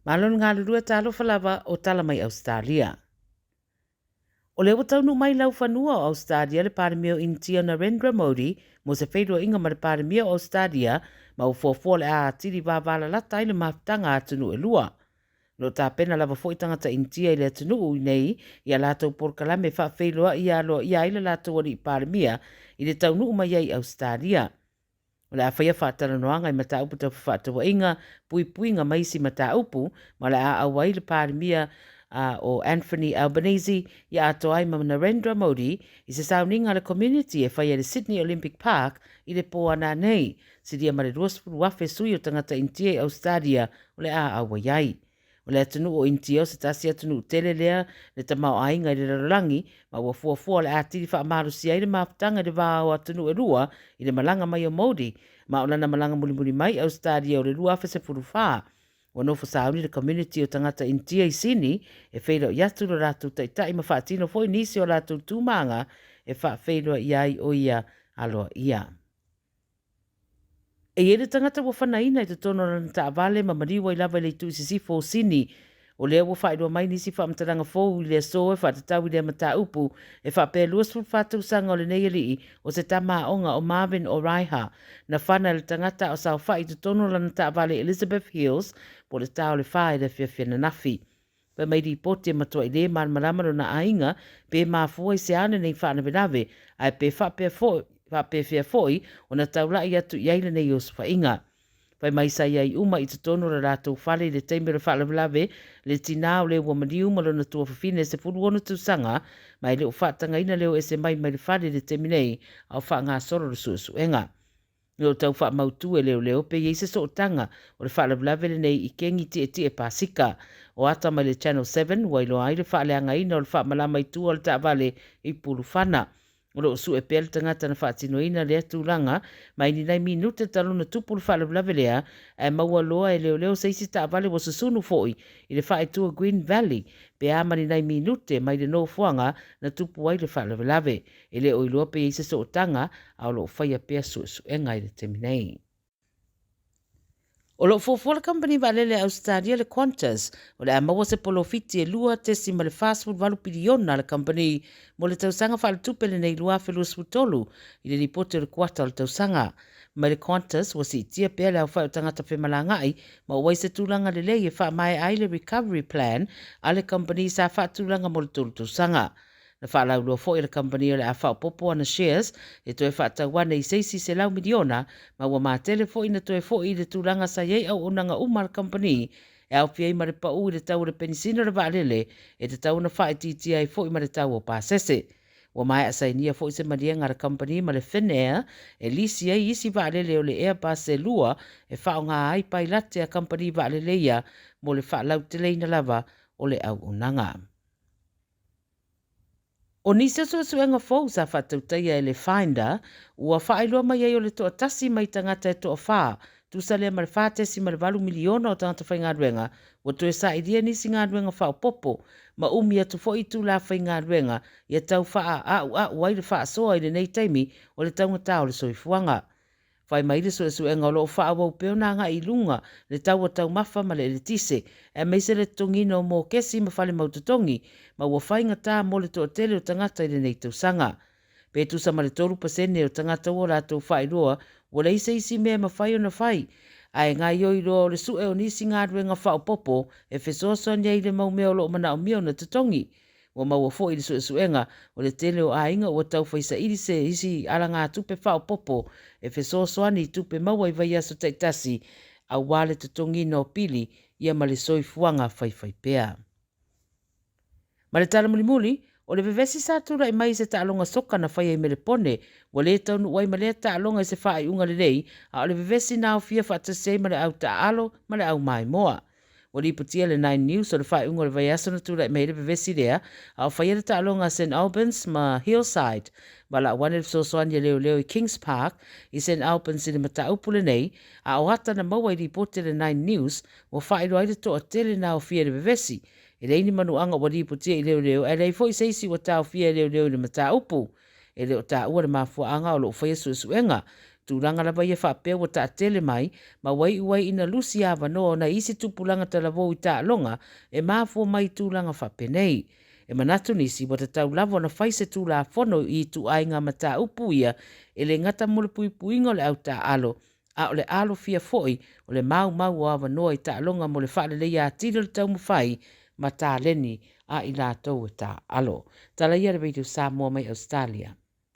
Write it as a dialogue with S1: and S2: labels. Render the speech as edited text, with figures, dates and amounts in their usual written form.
S1: Malon ngā lurua talo whalawa o tala mai Ausetalia. O leo taunu mai lau whanua o Ausetalia le pāremia o Intia Narendra Modi mo se whaidua inga ma le pāremia o Ausetalia ma u fuafua le a tiri wāwala lata i le mafutanga atunu e lua. No tā pena lava fo i tangata Intia i le atunu ui nei i a lātou porkalame wha whailoa i aloa i aile lātou ori i pāremia i le taunu mai ai Ausetalia. O le a whaia whaatara noanga i mata upu tau whaatawa inga pui nga maisi mata upu ma le a awai le pāremia o Anthony Albanese i a atoa i ma Narendra Modi i se sauninga le community e whaia le Sydney Olympic Park i le poana nei si dia ma le ruaspuru wafe sui o tangata Intia i Ausetalia o le a awai ai. O le atunu o Intia o se tasi atunu tele lea le tamau ainga i le rarangi ma ua fuafua le atiri wha amaru si aile mafutanga le waa o atunu e rua i le malanga mai o Modi ma o lana malanga muli mai Ausetalia o le rua fese furu wha. O no fasauni le community o tangata Intia i sini e whailo i atu lo rātou taitai ma whaatino fo i nisi o rātou tūmanga e wha whailo i ai o ia aloa ia. E ere tangata wa whanaina i te tono rana ta avale ma mariwa i lava i le tu sisi fo sini. O lea wa whaidua mai nisi wha mtaranga fōu i lea soe wha te tau i lea mata upu e wha pēr luas fu whātau sanga o le neiri o se tama onga o Marvin o Raiha na whana le tangata o sao wha i te tono rana ta avale Elizabeth Hills po le tau le whae le whiawhia na nafi. Pa mai ri pote matua i le man maramaro na ainga pe maa fua i se ane nei whaana venave ai pe wha pe whia foi o na taula i atu i aile nei o sufa inga. Pai mai sai ai uma i te tono ra rātou whale le teimere whaalawalawe le tina o le ua mani uma lona tua whawhine se furu ono tu sanga mai leo whaatanga ina leo e se mai le whale le teminei au wha ngā soro le su enga. Leo tau wha mautu e leo pe i se so tanga o le whaalawalawe le nei i kengi ti e pasika o ata mai le Channel 7 wailo ai le whaaleanga ina o le wha malama i tu o le taavale i pulu whana. O lo su e pel tangata na whaatino ina lea tūranga, mai ni nei minute taluna tupulu whaalawalawe lea, e maua loa e leo sa isi taavale wa susunu foi i le whaetua Green Valley, pe amani nei minute mai le no fuanga na tupu ai le whaalawalawe, e leo i loa pe isa so tanga, au lo whaia pea su e ngai le teminei. O lo fofola company va lele Ausetalia le Qantas, o le amaua se polofiti e lua tesi ma le fast food valu piliona le company, mo le tausanga wha le tupele nei lua whelua swutolu, i le ripote le kuata le tausanga. Ma le Qantas wa si tia pea le au whai o tangata whemalangai, ma o waise tūlanga le lei e wha mai ai le recovery plan, a le company sa wha tūlanga mo le tolu tausanga. Na whaalau lua fo i le company o le a whao popo ana shares, e toe whaatawana i seisi se lau miliona, ma ua mātele fo ina toe fo i le tūranga sa iei au unanga umar company, e au pia i mare pa u i le tau le penisina le vaalele, e te tau na whae titi ai fo i mare tau o pāsese. Ua mai a sainia fo i se maria ngara company ma le Finnair, e lisi ei isi vaalele o le Airbus e lua, e whao ngā ai pai late a company vaalele ia, mo le wha lau te leina lava o le au unanga. O nisa suenga fōu sa whatautaia e le Finder, ua whaeloa mai ei o le toa tasi mai tangata e toa whaa, tu sa lea mare whātesi mare valu miliona o tangata whai ngā ruenga, ua toe sa iria nisi ngā ruenga whao popo, ma umi atu fo i tu la whai ngā ruenga, ia tau whaa au ai le whaa soa i le nei taimi o le taungata o le soifuanga. Whai mai le suenga o lo whaa wau peo nā ngā i lunga, le tau o tau mafa ma le tise, e meise le tongina o mō kesi ma whale mautotongi, ma ua whainga tā mo le toa tele o tangata i le nei tausanga. Pe tu sa ma le 3% o tangata o rātou whai roa, o le isi mea ma whai o na whai. Ai ngā ioi roa o le sue o nisi ngā ruenga whao popo, e whesoasoa nia i le mau mea o lo mana o mea o na tatongi. Wa maua fo i le suenga o le tele o ainga o tau whaisa se isi ala ngā tupe whao popo, e whesoasoa ni tupe maua i vai aso taitasi, a wale tatongi no pili, ia ma le soifuanga whai pea. Ma le tala mulimuli, o le vevesi sa tura i mai se taalonga soka na whai ai me le pone, wa le taunu wai ma le taalonga i se whai unga le rei, a o le vevesi nao fia whatasei ma le au taalo ma le au mai moa. Wa li putia le 9 News o le whai unga le vai asana tura i mai le vevesi rea, a o whai le taalonga St. Albans ma Hillside, ma la wane le sosoania leo i Kings Park, i St. Albans i le mataupule nei, a o hata na maua i li putia le 9 News, wa whai roa i le toa tele nao fia le vevesi, e reini manuanga wa li putia i leo, e rei fo i seisi wa tau fia leo i le mataupu, e leo ta ua le mafuaanga o lo whaia suenga. Tūranga la vai e whapea wa ta tele mai, ma wai uai ina lusi a wanoa na isi tupulanga tala vau i ta longa e mafua mai tūranga whapenei. E manatu nisi wa tau lava na whaise tū la whono i tu ainga ma ta upu ia e le ngata mule pui puinga le au ta alo. A o le alo fia foi o le mau mau a wanoa i ta longa mo le whaale le ia tiro le tau mawhai ma ta leni a i la tau e ta alo. Tala ia le veitu Samoa mai Ausetalia.